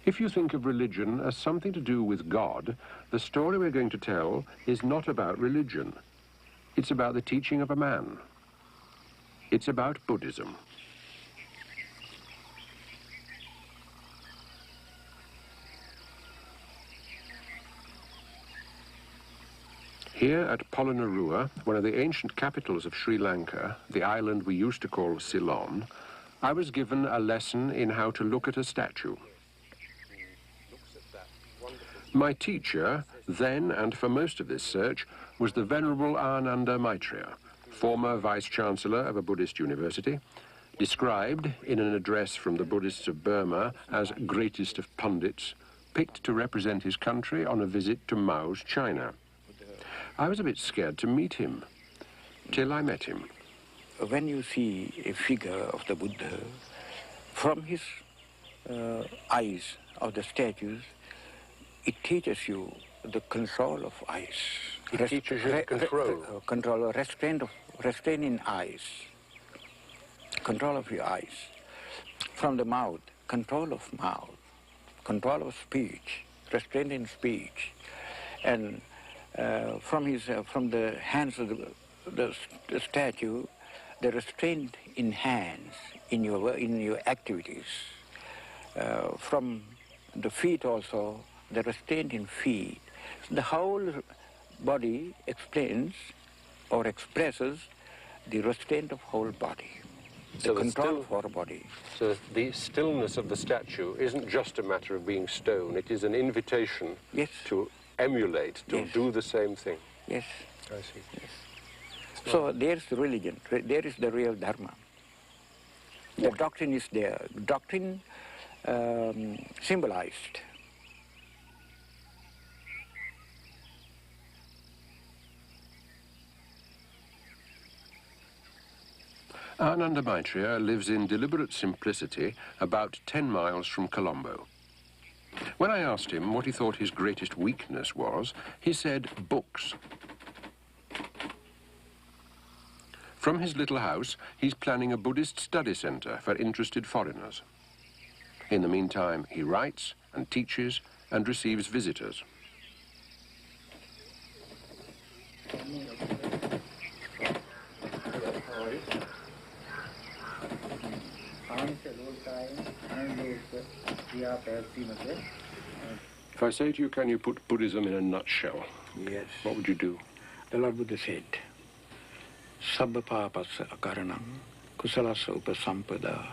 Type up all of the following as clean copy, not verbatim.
If you think of religion as something to do with God, the story we're going to tell is not about religion. It's about the teaching of a man. It's about Buddhism. Here at Polonnaruwa, one of the ancient capitals of Sri Lanka, the island we used to call Ceylon, I was given a lesson in how to look at a statue. My teacher, then and for most of this search, was the Venerable Ananda Maitreya, former Vice-Chancellor of a Buddhist university, described in an address from the Buddhists of Burma as greatest of pundits, picked to represent his country on a visit to Mao's China. I was a bit scared to meet him, till I met him. When you see a figure of the Buddha, from his eyes of the statues, it teaches you the control of eyes. It teaches you control. Control, restraint in eyes. Control of your eyes. From the mouth, control of mouth. Control of speech, restraint in speech. And from the hands of the statue, the restraint in hands, in your activities. From the feet also, the restraint in feet. The whole body explains or expresses the restraint of whole body, the control of our body. So the stillness of the statue isn't just a matter of being stone, it is an invitation to emulate, to do the same thing. Yes. I see. Yes. So there's the religion, there is the real dharma. The doctrine is there. Doctrine symbolized. Ananda Maitreya lives in deliberate simplicity about 10 miles from Colombo. When I asked him what he thought his greatest weakness was, he said books. From his little house, he's planning a Buddhist study center for interested foreigners. In the meantime, he writes and teaches and receives visitors. If I say to you, can you put Buddhism in a nutshell? Yes. What would you do? The Lord Buddha said, Sabba papasa akaranam, kusalasa upasampada,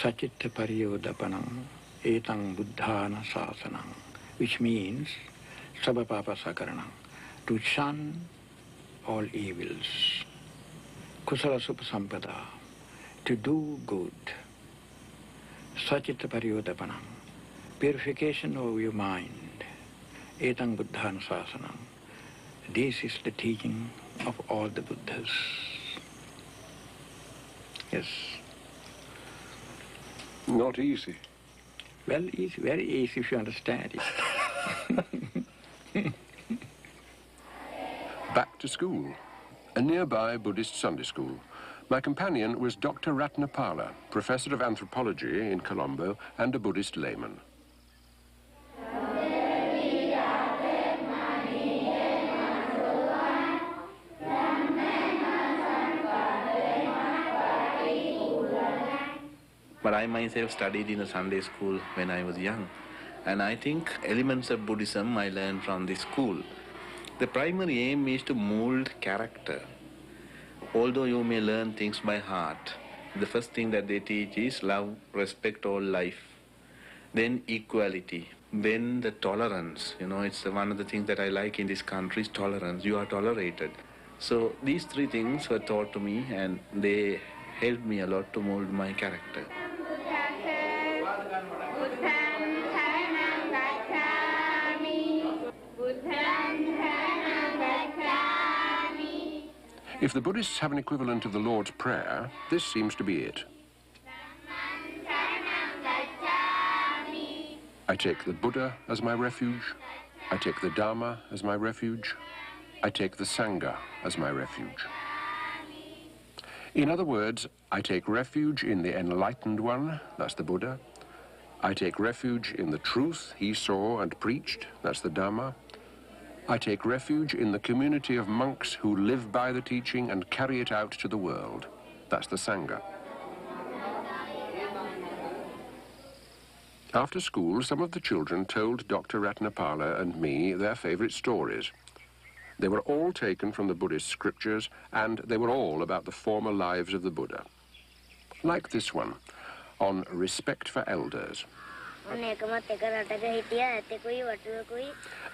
sachitta pariyodapanam, etang buddhana sasanam, which means, Sabba papasa akaranam, to shun all evils, kusalasa upasampada, to do good, sachitta pariyodapanam, purification of your mind, etang buddhana sasanam. This is the teaching of all the Buddhas. Yes. Not easy. Well, easy, very easy if you understand it. Back to school, a nearby Buddhist Sunday school. My companion was Dr. Ratnapala, professor of anthropology in Colombo and a Buddhist layman. But I myself studied in a Sunday school when I was young. And I think elements of Buddhism I learned from this school. The primary aim is to mold character. Although you may learn things by heart, the first thing that they teach is love, respect all life. Then equality. Then the tolerance. You know, it's one of the things that I like in this country is tolerance. You are tolerated. So these three things were taught to me and they helped me a lot to mold my character. If the Buddhists have an equivalent of the Lord's Prayer, this seems to be it. I take the Buddha as my refuge. I take the Dharma as my refuge. I take the Sangha as my refuge. In other words, I take refuge in the enlightened one, that's the Buddha. I take refuge in the truth he saw and preached, that's the Dhamma. I take refuge in the community of monks who live by the teaching and carry it out to the world, that's the Sangha. After school, some of the children told Dr. Ratnapala and me their favourite stories. They were all taken from the Buddhist scriptures, and they were all about the former lives of the Buddha. Like this one, on respect for elders.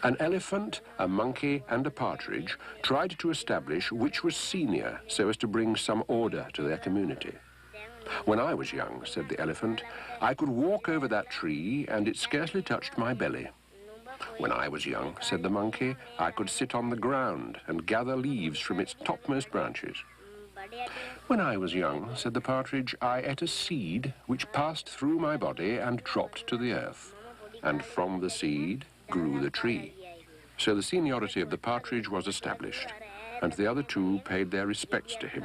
An elephant, a monkey, and a partridge tried to establish which was senior so as to bring some order to their community. When I was young, said the elephant, I could walk over that tree and it scarcely touched my belly. When I was young, said the monkey, I could sit on the ground and gather leaves from its topmost branches. When I was young, said the partridge, I ate a seed which passed through my body and dropped to the earth. And from the seed grew the tree. So the seniority of the partridge was established, and the other two paid their respects to him.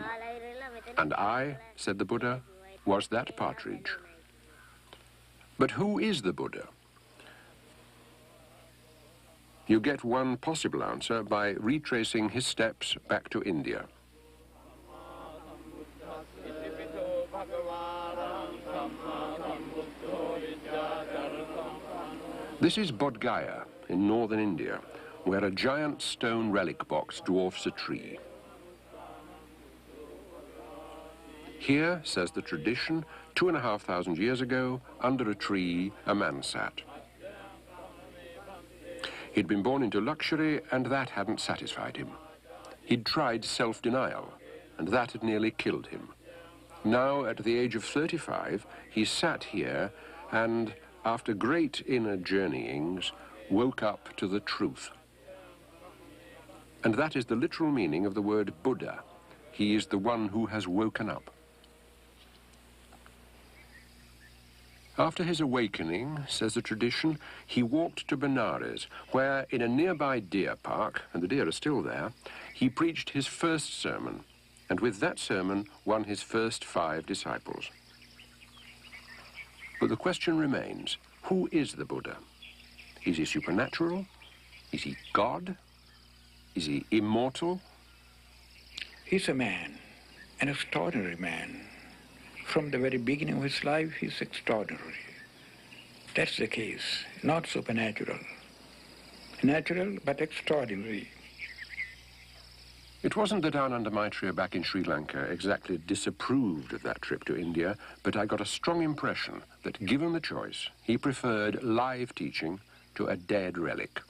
And I, said the Buddha, was that partridge. But who is the Buddha? You get one possible answer by retracing his steps back to India. This is Bodh Gaya in northern India, where a giant stone relic box dwarfs a tree. Here, says the tradition, 2,500 years ago, under a tree, a man sat. He'd been born into luxury, and that hadn't satisfied him. He'd tried self-denial, and that had nearly killed him. Now, at the age of 35, he sat here and, after great inner journeyings, woke up to the truth. And that is the literal meaning of the word Buddha. He is the one who has woken up. After his awakening, says the tradition, he walked to Benares, where, in a nearby deer park, and the deer are still there, he preached his first sermon, and with that sermon won his first 5 disciples. But the question remains, who is the Buddha? Is he supernatural? Is he God? Is he immortal? He's a man, an extraordinary man. From the very beginning of his life, he's extraordinary. That's the case, not supernatural. Natural, but extraordinary. It wasn't that Ananda Maitreya back in Sri Lanka exactly disapproved of that trip to India, but I got a strong impression that, given the choice, he preferred live teaching to a dead relic.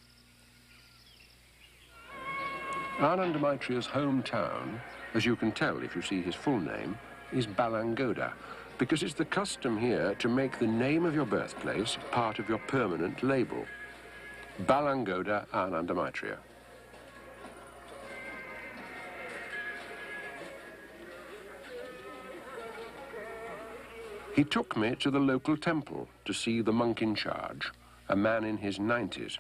Ananda Maitreya's hometown, as you can tell if you see his full name, is Balangoda, because it's the custom here to make the name of your birthplace part of your permanent label. Balangoda Ananda Maitreya. He took me to the local temple to see the monk in charge, a man in his 90s.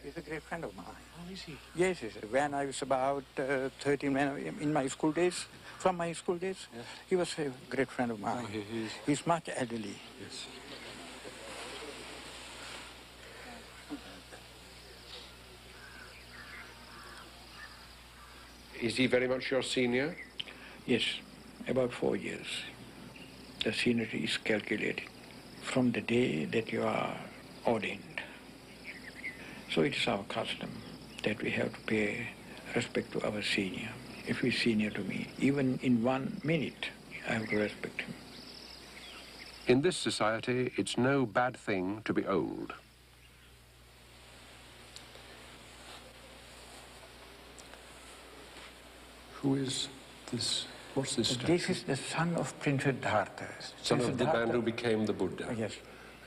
He's a great friend of mine. Oh, is he? Yes, yes. When I was about 13, in my school days, from my school days, yes. He was a great friend of mine. Oh, He's much elderly. Yes. Is he very much your senior? Yes, about 4 years. The seniority is calculated from the day that you are ordained. So it is our custom that we have to pay respect to our senior. If he's senior to me, even in 1 minute, I have to respect him. In this society, it's no bad thing to be old. Who is this? What's this statue? This is the son of Prince Siddhartha. Son of the man Siddhartha- who became the Buddha. Oh, yes,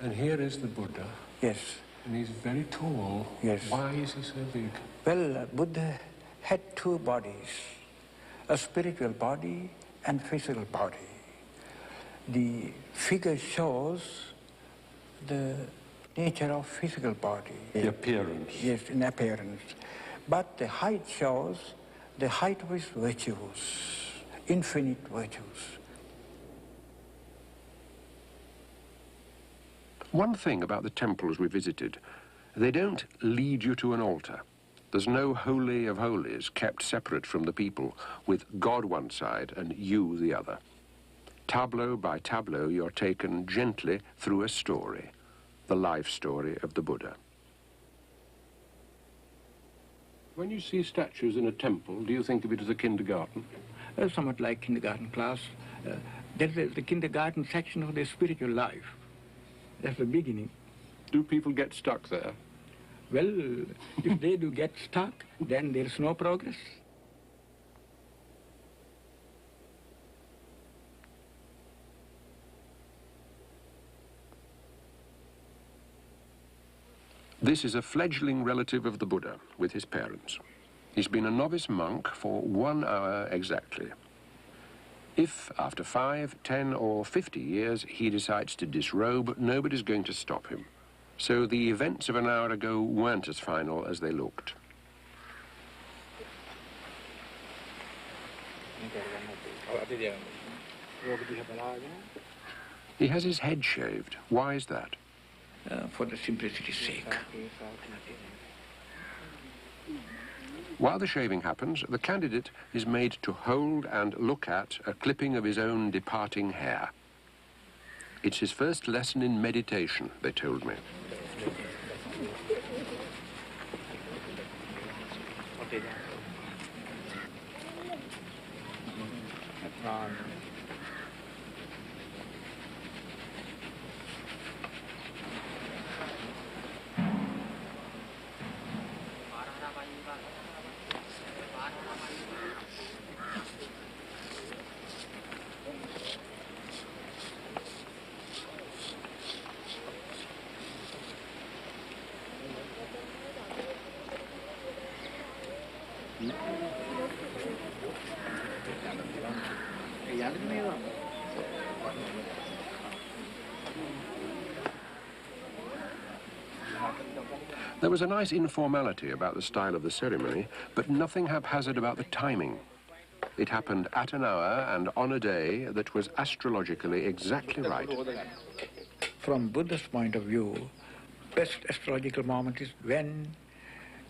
And here is the Buddha, yes. and he's very tall. Yes. Why is he so big? Well, Buddha had 2 bodies, a spiritual body and physical body. The figure shows the nature of physical body. The appearance. Yes, in appearance. But the height shows the height of his virtues, infinite virtues. One thing about the temples we visited, they don't lead you to an altar. There's no holy of holies kept separate from the people, with God one side and you the other. Tableau by tableau, you're taken gently through a story, the life story of the Buddha. When you see statues in a temple, do you think of it as a kindergarten? Somewhat like kindergarten class. That's the kindergarten section of their spiritual life. That's the beginning. Do people get stuck there? Well, if they do get stuck, then there's no progress. This is a fledgling relative of the Buddha with his parents. He's been a novice monk for 1 hour exactly. If, after 5, 10 or 50 years, he decides to disrobe, nobody's going to stop him. So the events of an hour ago weren't as final as they looked. He has his head shaved. Why is that? For the simplicity's sake. While the shaving happens, the candidate is made to hold and look at a clipping of his own departing hair. It's his first lesson in meditation, they told me. There was a nice informality about the style of the ceremony, but nothing haphazard about the timing. It happened at an hour and on a day that was astrologically exactly right. From Buddha's point of view, best astrological moment is when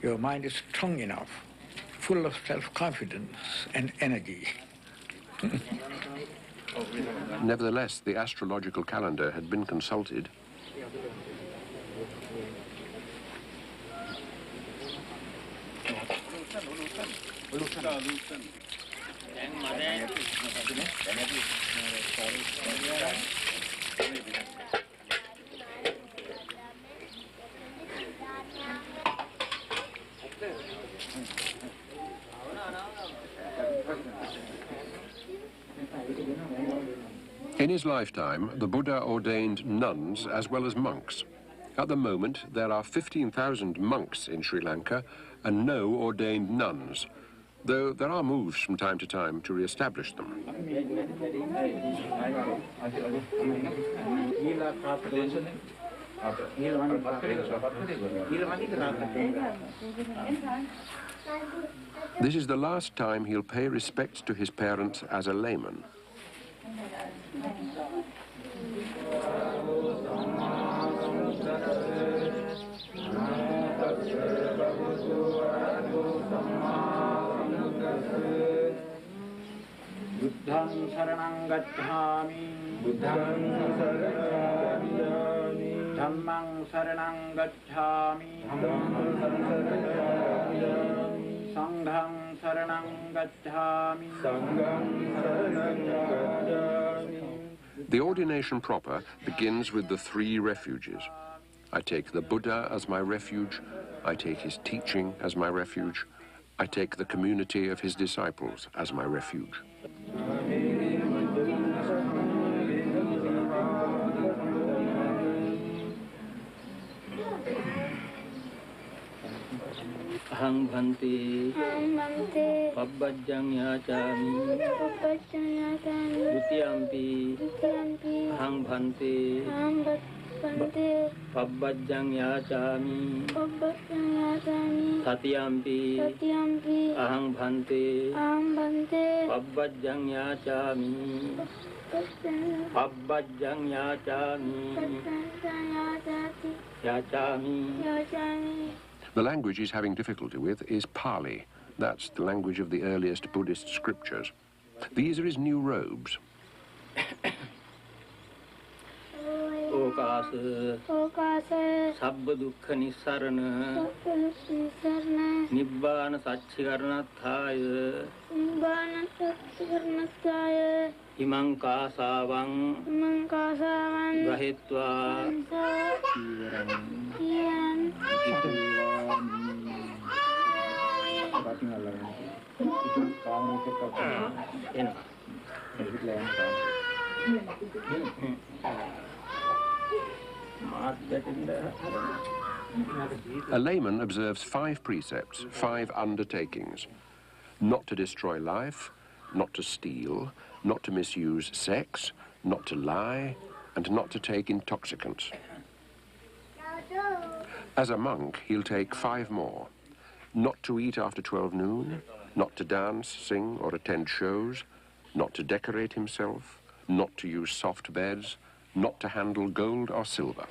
your mind is strong enough, full of self-confidence and energy. Nevertheless, the astrological calendar had been consulted. In his lifetime, the Buddha ordained nuns as well as monks. At the moment, there are 15,000 monks in Sri Lanka and no ordained nuns, though there are moves from time to time to re-establish them. This is the last time he'll pay respects to his parents as a layman. Buddhang saranang gacchami, Buddhang saranang gacchami, Dhammang saranang gacchami, Sanghang saranang gacchami, Sanghang saranang gacchami. The ordination proper begins with the 3 refuges. I take the Buddha as my refuge, I take his teaching as my refuge, I take the community of his disciples as my refuge. Ahang bhante, pabbajjang yachami, dutiyampi, ahang bhante, Bante. Pabbajjang yachami. Pabbajjang yachami. Satyampi. Satyampi. Ahang bhante. Ahang bhante. Pabbajjang yachami. Pabbajjang yachami. Yachami. Yachami. The language he's having difficulty with is Pali. That's the language of the earliest Buddhist scriptures. These are his new robes. Okasa. Okasa. Sabba dukkha nissarana. Sabba dukkha nissarana. Nibbana satchikaranathaya. Nibbana satchikaranathaya. Imang kasavang. Imang kasavang. Gahitva. Kiran. A layman observes 5 precepts, 5 undertakings. Not to destroy life, not to steal, not to misuse sex, not to lie, and not to take intoxicants. As a monk, he'll take 5 more. Not to eat after 12 noon, not to dance, sing, or attend shows, not to decorate himself, not to use soft beds, not to handle gold or silver.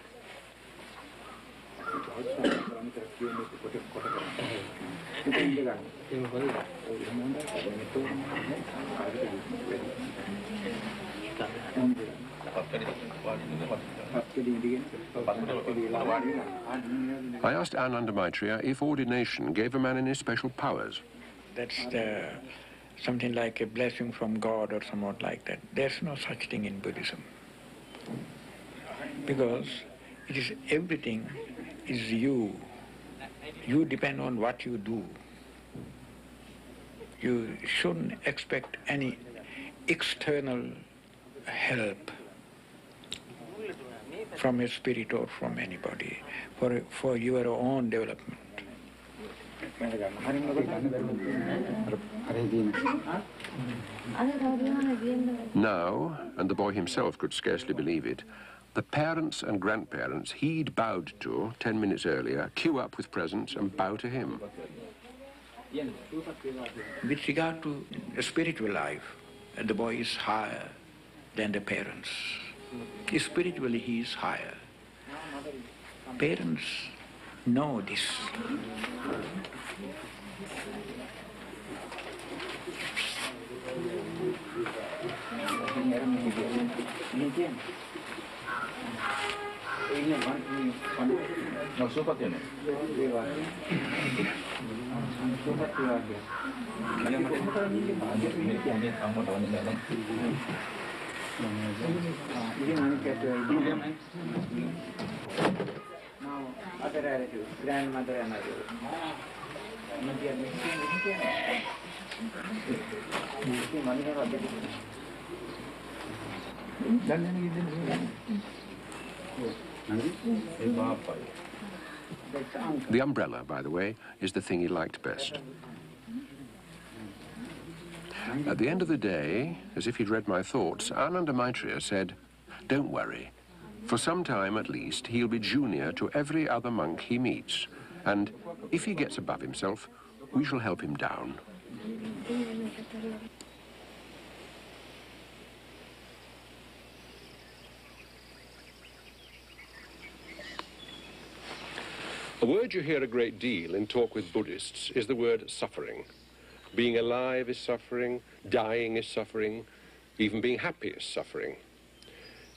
I asked Ananda Maitreya if ordination gave a man any special powers. That's something like a blessing from God or somewhat like that. There's no such thing in Buddhism. Because it is everything is you. You depend on what you do. You shouldn't expect any external help from a spirit or from anybody for your own development. Now, and the boy himself could scarcely believe it, the parents and grandparents he'd bowed to 10 minutes earlier queue up with presents and bow to him. With regard to the spiritual life, the boy is higher than the parents. Spiritually, he is higher. Parents know this. Grandmother and The umbrella, by the way, is the thing he liked best. At the end of the day, as if he'd read my thoughts, Ananda Maitreya said, "Don't worry. For some time at least, he'll be junior to every other monk he meets. And if he gets above himself, we shall help him down." A word you hear a great deal in talk with Buddhists is the word suffering. Being alive is suffering, dying is suffering, even being happy is suffering.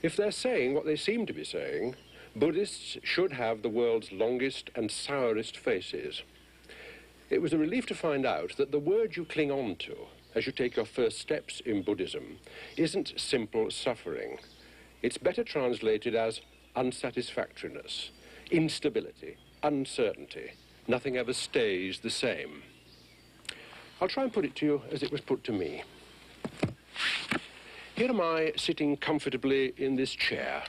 If they're saying what they seem to be saying, Buddhists should have the world's longest and sourest faces. It was a relief to find out that the word you cling on to as you take your first steps in Buddhism isn't simple suffering. It's better translated as unsatisfactoriness, instability, uncertainty. Nothing ever stays the same. I'll try and put it to you as it was put to me. Here am I sitting comfortably in this chair.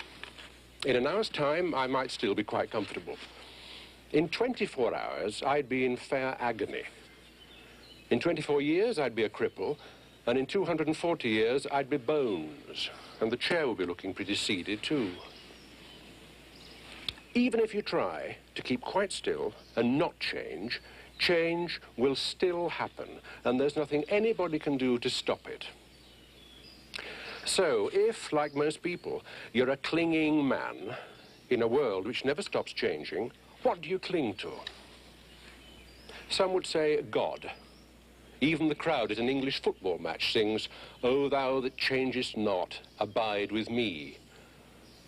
In an hour's time, I might still be quite comfortable. In 24 hours, I'd be in fair agony. In 24 years, I'd be a cripple, and in 240 years, I'd be bones, and the chair would be looking pretty seedy, too. Even if you try to keep quite still and not change, change will still happen, and there's nothing anybody can do to stop it. So, if, like most people, you're a clinging man in a world which never stops changing, what do you cling to? Some would say God. Even the crowd at an English football match sings, "O thou that changest not, abide with me."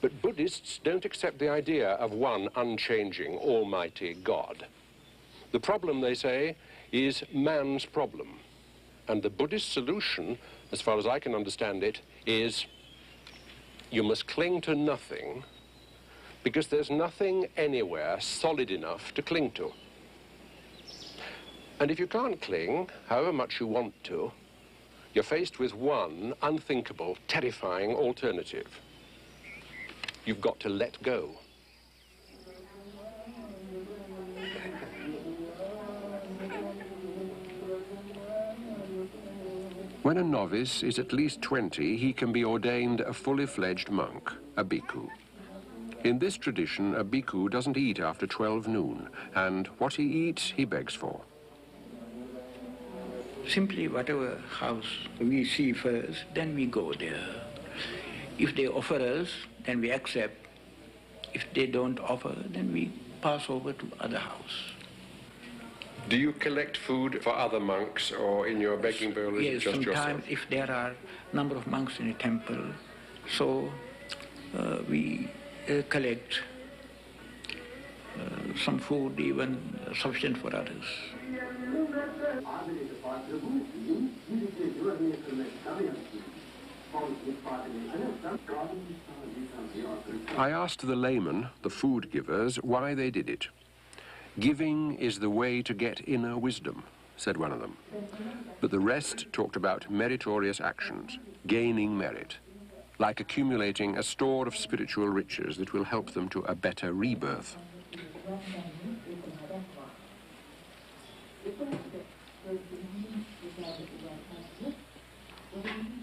But Buddhists don't accept the idea of one unchanging, almighty God. The problem, they say, is man's problem. And the Buddhist solution, as far as I can understand it, is you must cling to nothing because there's nothing anywhere solid enough to cling to. And if you can't cling, however much you want to, you're faced with one unthinkable, terrifying alternative. You've got to let go. When a novice is at least 20, he can be ordained a fully fledged monk, a bhikkhu. In this tradition, a bhikkhu doesn't eat after 12 noon, and what he eats, he begs for. Simply whatever house we see first, then we go there. If they offer us, then we accept. If they don't offer, then we pass over to other house. Do you collect food for other monks, or in your begging bowl is it just yourself? Yes, sometimes if there are number of monks in a temple, so we collect some food, even sufficient for others. I asked the laymen, the food givers, why they did it. Giving is the way to get inner wisdom, said one of them. But the rest talked about meritorious actions, gaining merit, like accumulating a store of spiritual riches that will help them to a better rebirth.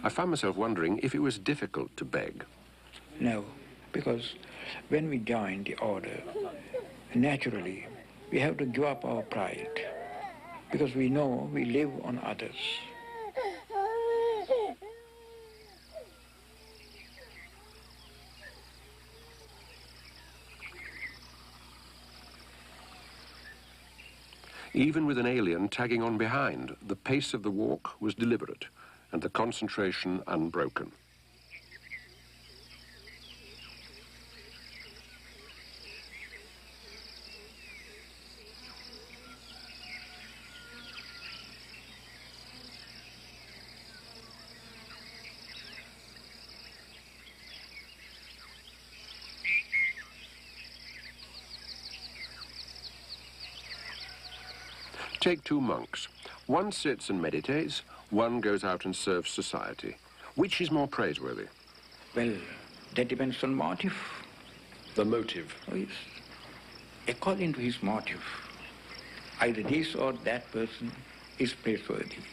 I found myself wondering if it was difficult to beg. No, because when we join the order, naturally, we have to give up our pride, because we know we live on others. Even with an alien tagging on behind, the pace of the walk was deliberate and the concentration unbroken. Take two monks. One sits and meditates, one goes out and serves society. Which is more praiseworthy? Well, that depends on motive. The motive? Oh, yes. According to his motive, either this or that person is praiseworthy.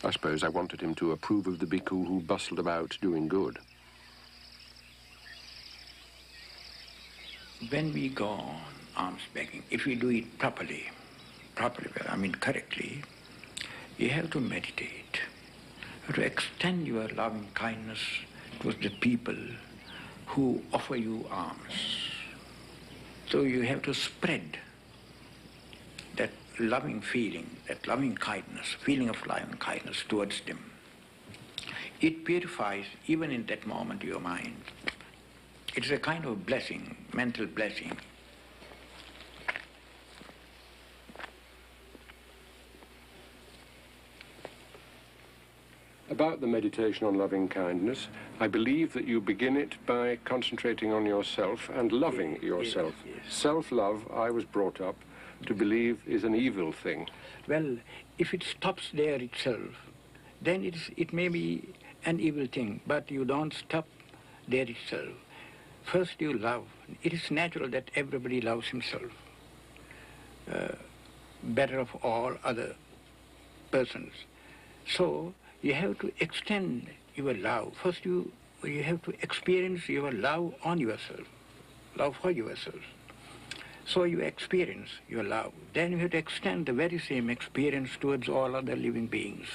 I suppose I wanted him to approve of the bhikkhu who bustled about doing good. When we go on alms begging, if we do it properly, correctly, you have to meditate, to extend your loving kindness towards the people who offer you alms. So you have to spread that loving feeling, that loving kindness, feeling of loving kindness towards them. It purifies, even in that moment, your mind. It's a kind of blessing, mental blessing. About the meditation on loving kindness, I believe that you begin it by concentrating on yourself and loving yourself. Yes. Self-love, I was brought up to believe, is an evil thing. Well, if it stops there itself, then it may be an evil thing, but you don't stop there itself. First you love. It is natural that everybody loves himself better of all other persons. So you have to extend your love. First you you have to experience your love on yourself, love for yourself. So you experience your love. Then you have to extend the very same experience towards all other living beings.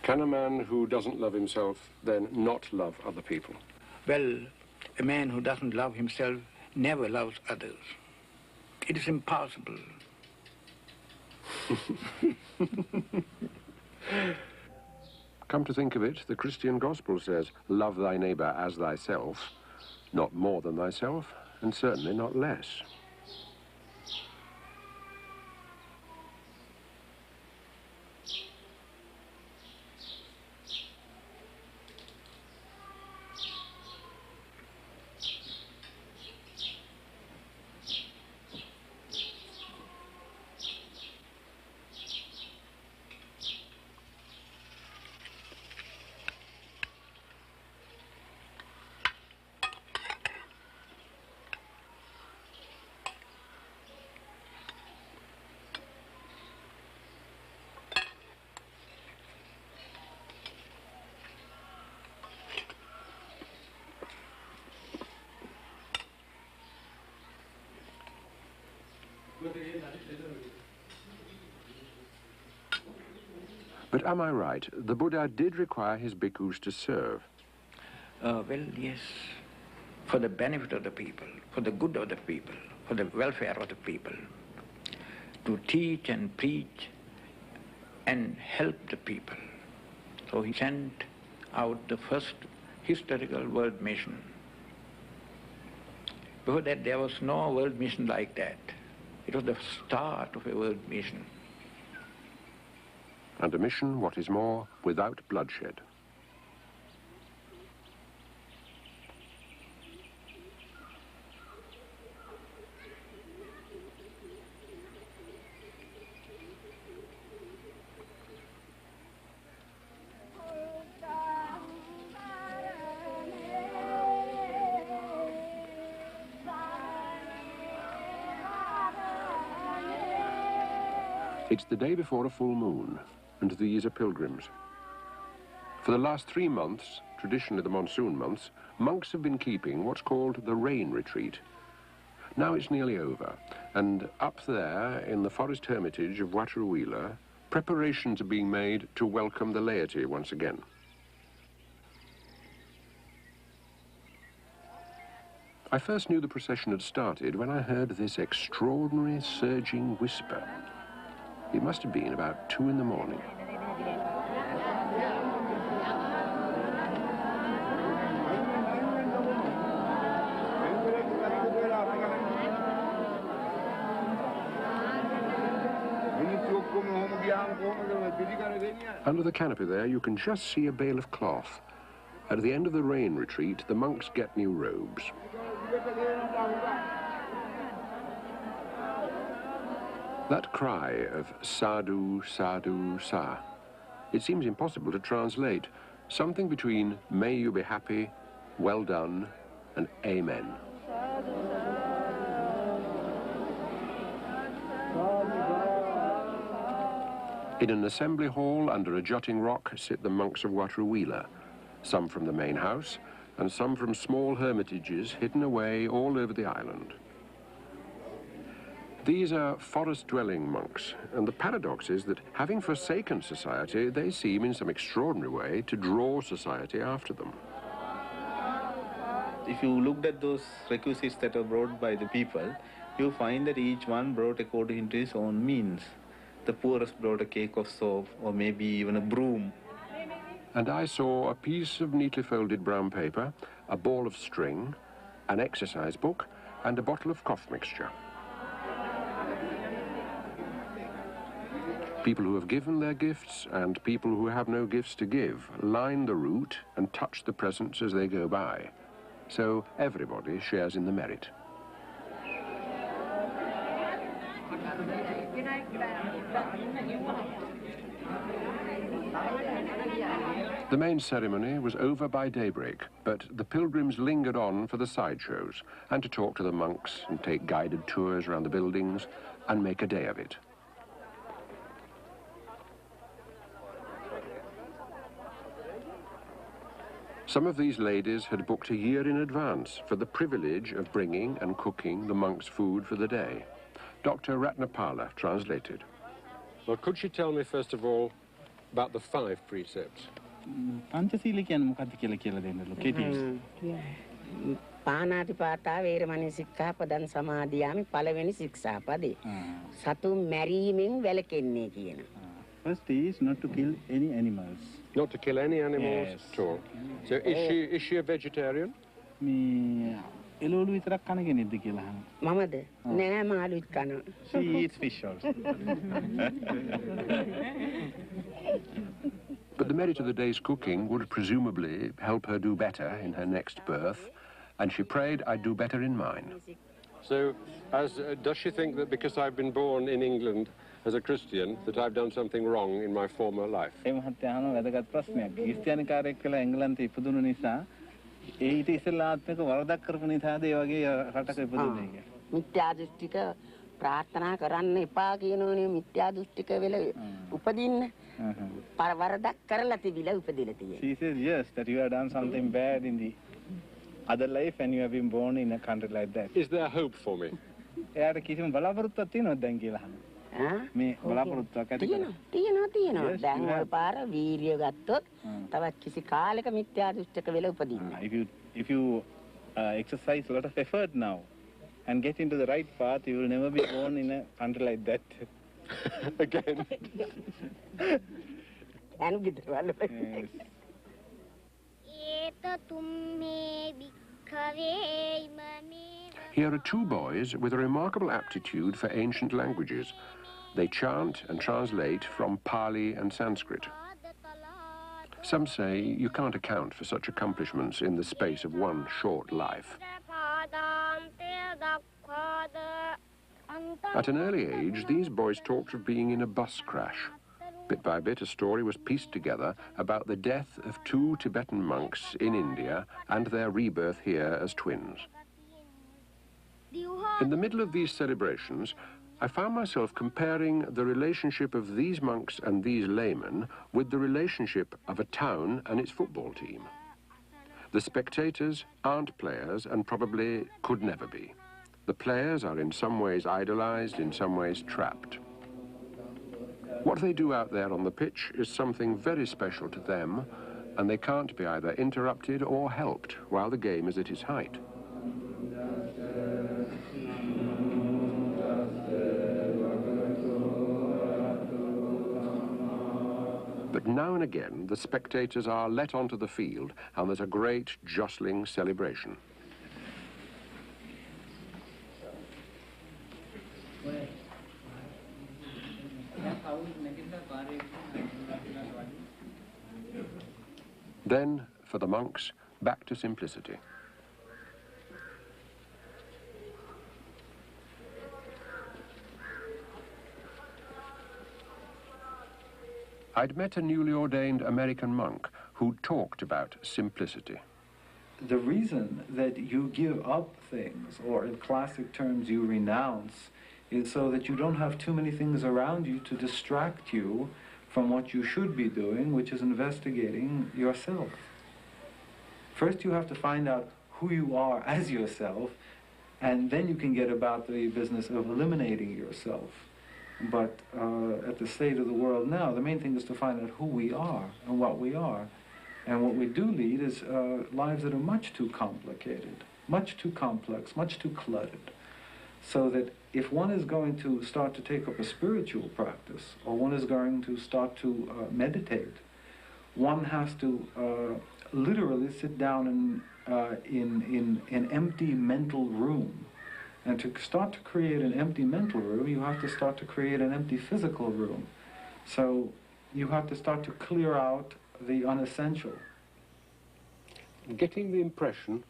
Can a man who doesn't love himself then not love other people? Well, a man who doesn't love himself never loves others. It is impossible. Come to think of it, the Christian gospel says, love thy neighbour as thyself, not more than thyself, and certainly not less. But am I right? The Buddha did require his bhikkhus to serve. Well, yes, for the benefit of the people, for the good of the people, for the welfare of the people, to teach and preach and help the people. So he sent out the first historical world mission. Before that, there was no world mission like that. It was the start of a world mission. And a mission, what is more, without bloodshed. It's the day before a full moon, and these are pilgrims. For the last 3 months, traditionally the monsoon months, monks have been keeping what's called the rain retreat. Now it's nearly over, and up there in the forest hermitage of Wataruwila, preparations are being made to welcome the laity once again. I first knew the procession had started when I heard this extraordinary surging whisper. It must have been about 2 in the morning. Under the canopy there, you can just see a bale of cloth. At the end of the rain retreat, the monks get new robes. That cry of sadhu, sadhu, sa, it seems impossible to translate. Something between may you be happy, well done, and amen. In an assembly hall under a jutting rock sit the monks of Wataruwila, some from the main house and some from small hermitages hidden away all over the island. These are forest-dwelling monks, and the paradox is that, having forsaken society, they seem in some extraordinary way to draw society after them. If you looked at those requisites that were brought by the people, you find that each one brought according to his own means. The poorest brought a cake of soap, or maybe even a broom. And I saw a piece of neatly folded brown paper, a ball of string, an exercise book, and a bottle of cough mixture. People who have given their gifts and people who have no gifts to give line the route and touch the presents as they go by. So everybody shares in the merit. The main ceremony was over by daybreak, but the pilgrims lingered on for the sideshows and to talk to the monks and take guided tours around the buildings and make a day of it. Some of these ladies had booked a year in advance for the privilege of bringing and cooking the monks' food for the day. Dr. Ratnapala translated. Well, could she tell me, first of all, about the 5 precepts? පංචශීල කියන්නේ මොකක්ද කියලා දෙන්නලු කෙටියෙන්. පාණාතිපාතා වේරමණී සික්ඛාපදං සමාදියාමි පළවෙනි ශික්ෂාපදේ. සතුන් මැරීමෙන් වැළකෙන්නේ කියන. First is not to kill any animals. Not to kill any animals Yes. at all. So is she a vegetarian? මේ එළවලු විතරක් කන කෙනෙක්ද කියලා අහනවා. මමද නෑ මාළුත් කනවා. She eats fish also. But the merit of the day's cooking would presumably help her do better in her next birth, and she prayed I'd do better in mine. So does she think that because I've been born in England as a Christian that I've done something wrong in my former life? ඒ මහත්තයා අහන වැදගත් ප්‍රශ්නයක්. ක්‍රිස්තියානි කාර්යයක් කළා එංගලන්තේ ඉපදුණු නිසා ඒ ඊට ඉස්සෙල්ලාත්මක වරදක් කරපු නිසාද ඒ වගේ රටක ඉපදුනේ කියලා. මිත්‍යා දෘෂ්ටික ප්‍රාර්ථනා කරන්න එපා කියනෝනේ මිත්‍යා දෘෂ්ටික වෙල උපදින්න. වරදක් කරලා තිබිලා උපදිලා තියෙන්නේ. She says yes, that you have done something bad in the other life and you have been born in a country like that. Is there hope for me? එයාට කිසිම බලාපොරොත්තුවක් තියෙනවද දැන් කියලා අහනවා. මේ බලාපොරොත්තුවක් ඇති කරලා. තියෙනවා. දැන් ඔය පාර වීර්යය ගත්තොත් තවත් කිසි කාලයක මිත්‍යා දෘෂ්ටික වෙල උපදින්න. If you exercise a lot of effort now and get into the right path, you will never be born in a country like that. Again. Yes. Here are 2 boys with a remarkable aptitude for ancient languages. They chant and translate from Pali and Sanskrit. Some say you can't account for such accomplishments in the space of one short life. At an early age, these boys talked of being in a bus crash. Bit by bit, a story was pieced together about the death of 2 Tibetan monks in India and their rebirth here as twins. In the middle of these celebrations, I found myself comparing the relationship of these monks and these laymen with the relationship of a town and its football team. The spectators aren't players and probably could never be. The players are in some ways idolized, in some ways trapped. What they do out there on the pitch is something very special to them, and they can't be either interrupted or helped while the game is at its height. But now and again, the spectators are let onto the field, and there's a great jostling celebration. Then, for the monks, back to simplicity. I'd met a newly ordained American monk who talked about simplicity. The reason that you give up things, or in classic terms you renounce, is so that you don't have too many things around you to distract you from what you should be doing, which is investigating yourself. First you have to find out who you are as yourself, and then you can get about the business of eliminating yourself. But at the state of the world now, the main thing is to find out who we are and what we are. And what we do lead is lives that are much too complicated, much too complex, much too cluttered. So that if one is going to start to take up a spiritual practice, or one is going to start to meditate, one has to literally sit down in an empty mental room. And to start to create an empty mental room, you have to start to create an empty physical room. So you have to start to clear out the unessential. I'm getting the impression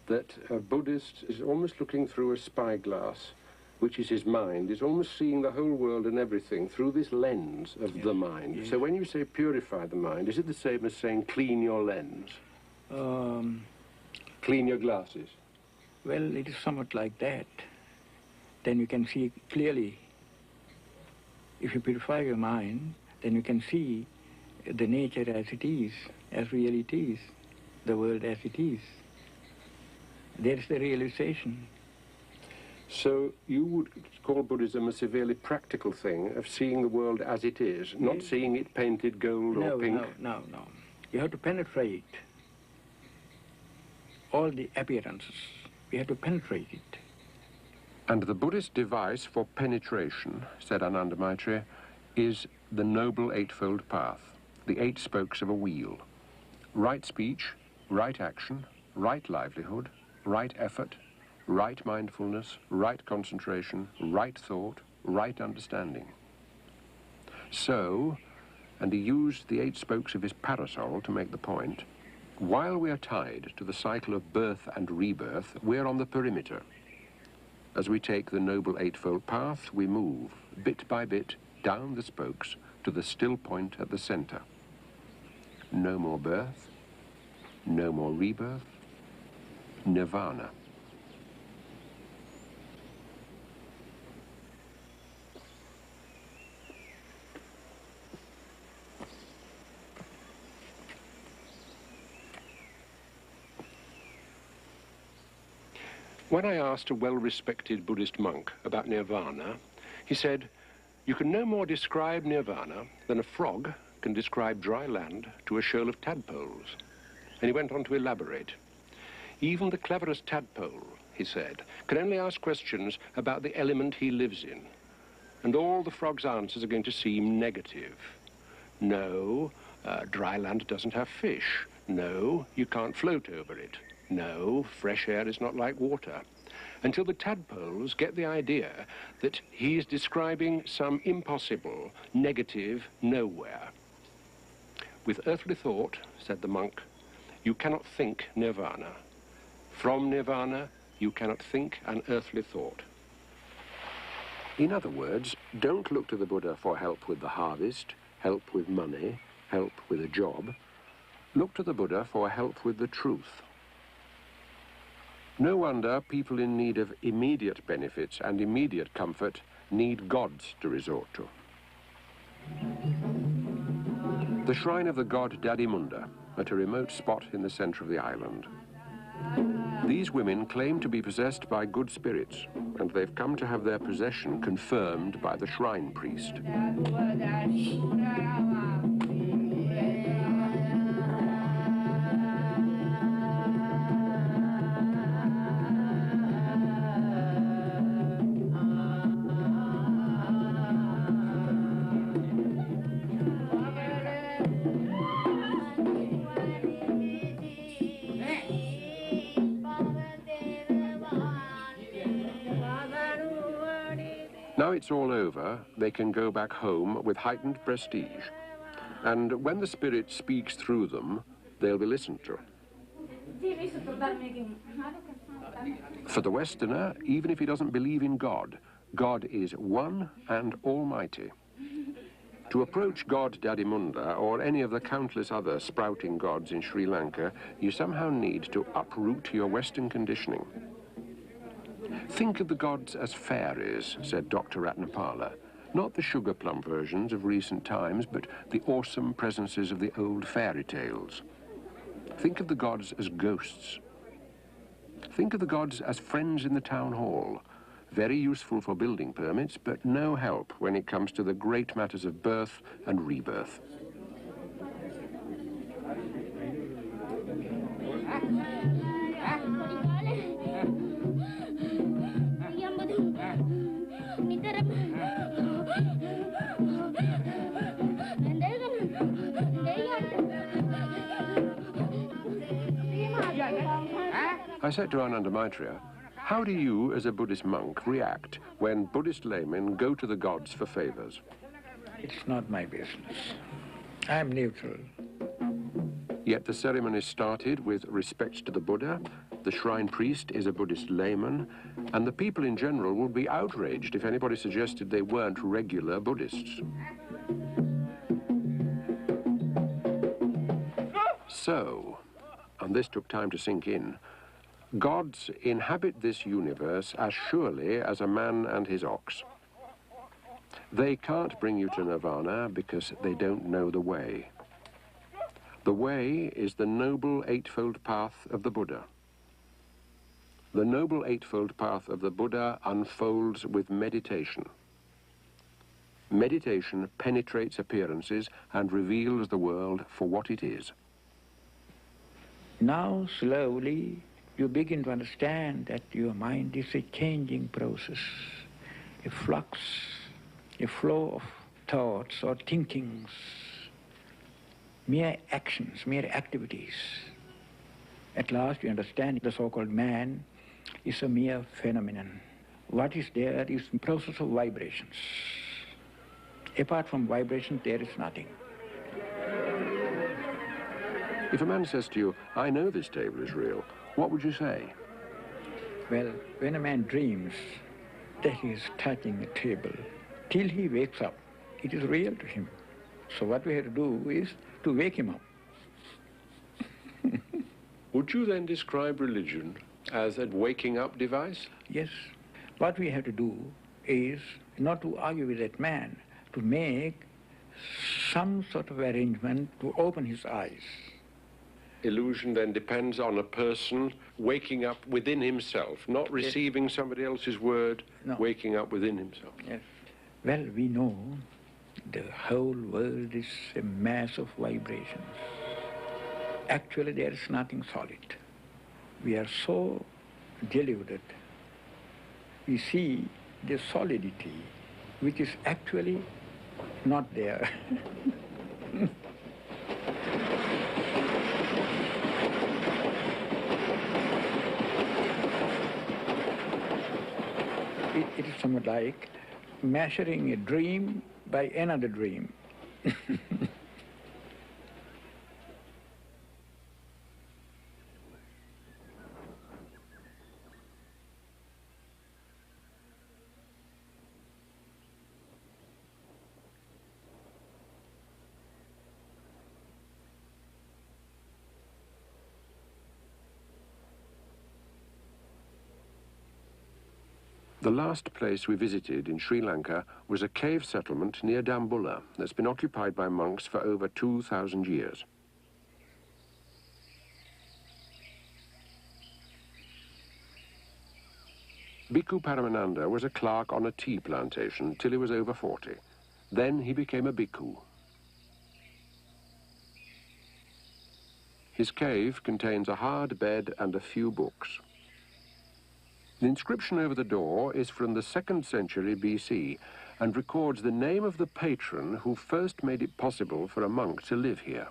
that a Buddhist is almost looking through a spyglass, which is his mind, is almost seeing the whole world and everything through this lens of the mind. Yeah. So when you say purify the mind, is it the same as saying clean your lens? Clean your glasses? Well, it is somewhat like that. Then you can see clearly. If you purify your mind, then you can see the nature as it is, as really it is. the world as it is. There is the realization. So you would call Buddhism a severely practical thing of seeing the world as it is, not seeing it painted gold or pink? No. You have to penetrate all the appearances. We have to penetrate it. And the Buddhist device for penetration, said Ananda Maitreya, is the Noble Eightfold Path, the 8 spokes of a wheel. Right speech, right action, right livelihood, right effort, right mindfulness, right concentration, right thought, right understanding. So, and he used the 8 spokes of his parasol to make the point, while we are tied to the cycle of birth and rebirth, we're on the perimeter. As we take the Noble Eightfold Path, we move, bit by bit, down the spokes to the still point at the center. No more birth, no more rebirth, nirvana. When I asked a well-respected Buddhist monk about nirvana, he said, "You can no more describe nirvana than a frog can describe dry land to a shoal of tadpoles." And he went on to elaborate. "Even the cleverest tadpole," he said, "can only ask questions about the element he lives in. And all the frog's answers are going to seem negative. No, dry land doesn't have fish. No, you can't float over it. No, fresh air is not like water." Until the tadpoles get the idea that he is describing some impossible, negative nowhere. "With earthly thought," said the monk, "you cannot think nirvana. From nirvana, you cannot think an earthly thought." In other words, don't look to the Buddha for help with the harvest, help with money, help with a job. Look to the Buddha for help with the truth. No wonder people in need of immediate benefits and immediate comfort need gods to resort to. The shrine of the god Dadimunda, at a remote spot in the center of the island. These women claim to be possessed by good spirits, and they've come to have their possession confirmed by the shrine priest. Now it's all over, they can go back home with heightened prestige. And when the Spirit speaks through them, they'll be listened to. For the Westerner, even if he doesn't believe in God, God is one and almighty. To approach God Dadimunda or any of the countless other sprouting gods in Sri Lanka, you somehow need to uproot your Western conditioning. Think of the gods as fairies, said Dr. Ratnapala. Not the sugar plum versions of recent times, but the awesome presences of the old fairy tales. Think of the gods as ghosts. Think of the gods as friends in the town hall. Very useful for building permits, but no help when it comes to the great matters of birth and rebirth. I said to Ananda Maitreya, how do you, as a Buddhist monk, react when Buddhist laymen go to the gods for favors? It's not my business. I'm neutral. Yet the ceremony started with respect to the Buddha, the shrine priest is a Buddhist layman, and the people in general would be outraged if anybody suggested they weren't regular Buddhists. So, and this took time to sink in, gods inhabit this universe as surely as a man and his ox. They can't bring you to nirvana because they don't know the way. The way is the Noble Eightfold Path of the Buddha. The Noble Eightfold Path of the Buddha unfolds with meditation. Meditation penetrates appearances and reveals the world for what it is. Now, slowly, you begin to understand that your mind is a changing process, a flux, a flow of thoughts or thinkings, mere actions, mere activities. At last, you understand the so-called man is a mere phenomenon. What is there is a process of vibrations. Apart from vibrations, there is nothing. If a man says to you, "I know this table is real," what would you say? Well, when a man dreams that he is touching a table, till he wakes up, it is real to him. So what we have to do is to wake him up. Would you then describe religion as a waking up device? Yes. What we have to do is not to argue with that man, to make some sort of arrangement to open his eyes. Illusion then depends on a person waking up within himself, not receiving somebody else's word, No. waking up within himself. Yes. Well, we know the whole world is a mass of vibrations. Actually, there is nothing solid. We are so deluded. We see the solidity which is actually not there. It is somewhat like measuring a dream by another dream. The last place we visited in Sri Lanka was a cave settlement near Dambulla that's been occupied by monks for over 2,000 years. Bhikkhu Paramananda was a clerk on a tea plantation till he was over 40. Then he became a bhikkhu. His cave contains a hard bed and a few books. The inscription over the door is from the 2nd century BC and records the name of the patron who first made it possible for a monk to live here.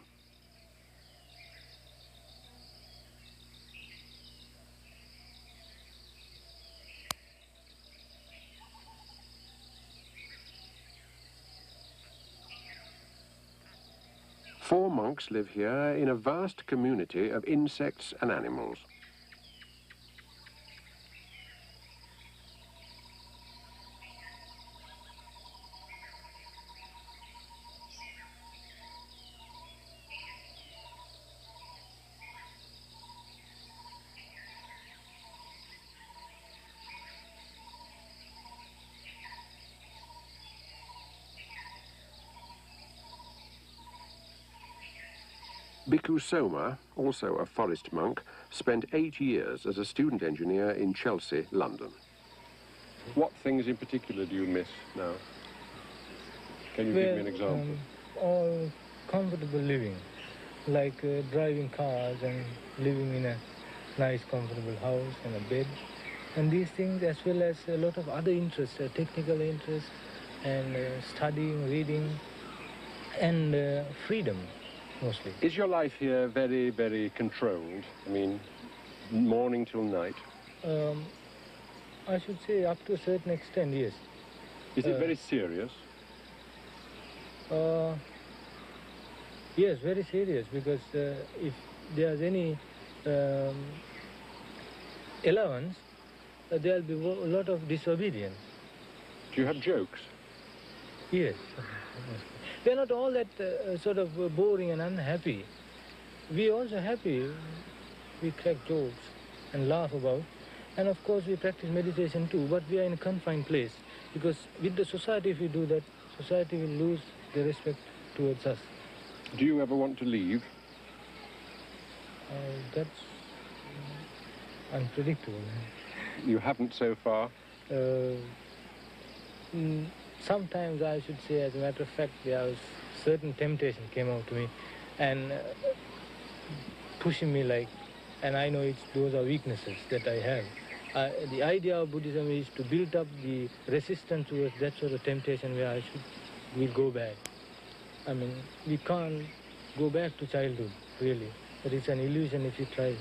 Four monks live here in a vast community of insects and animals. Bhikkhu Soma, also a forest monk, spent 8 years as a student engineer in Chelsea, London. What things in particular do you miss now? Can you give me an example? All comfortable living, like driving cars and living in a nice comfortable house and a bed. And these things, as well as a lot of other interests, technical interests and studying, reading and freedom. Mostly. Is your life here very, very controlled? I mean, morning till night? I should say up to a certain extent, yes. Is it very serious? Yes, very serious, because if there's any allowance, there'll be a lot of disobedience. Do you have jokes? Yes. We're not all that sort of boring and unhappy. We're also happy. We crack jokes and laugh about. And of course we practice meditation too, but we are in a confined place. Because with the society, if we do that, society will lose the respect towards us. Do you ever want to leave? That's unpredictable. You haven't so far? Sometimes I should say, as a matter of fact, there was certain temptation came out to me and pushing me like, and I know those are weaknesses that I have. The idea of Buddhism is to build up the resistance towards that sort of temptation where will go back. I mean, we can't go back to childhood, really. But it's an illusion if you try.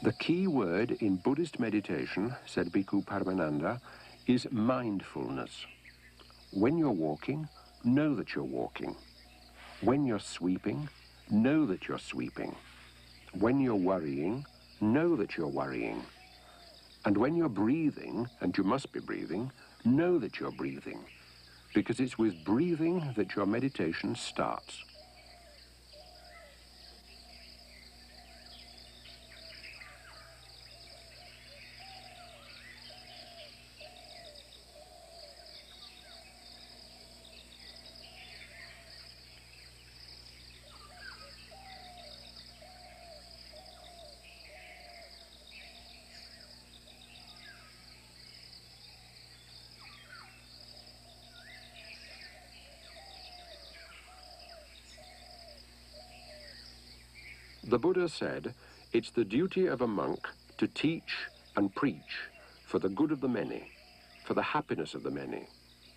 The key word in Buddhist meditation, said Bhikkhu Paramananda, is mindfulness. When you're walking, know that you're walking. When you're sweeping, know that you're sweeping. When you're worrying, know that you're worrying. And when you're breathing, and you must be breathing, know that you're breathing, because it's with breathing that your meditation starts. The Buddha said, it's the duty of a monk to teach and preach for the good of the many, for the happiness of the many,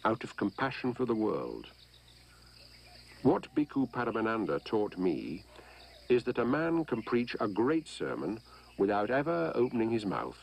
out of compassion for the world. What Bhikkhu Paramananda taught me is that a man can preach a great sermon without ever opening his mouth.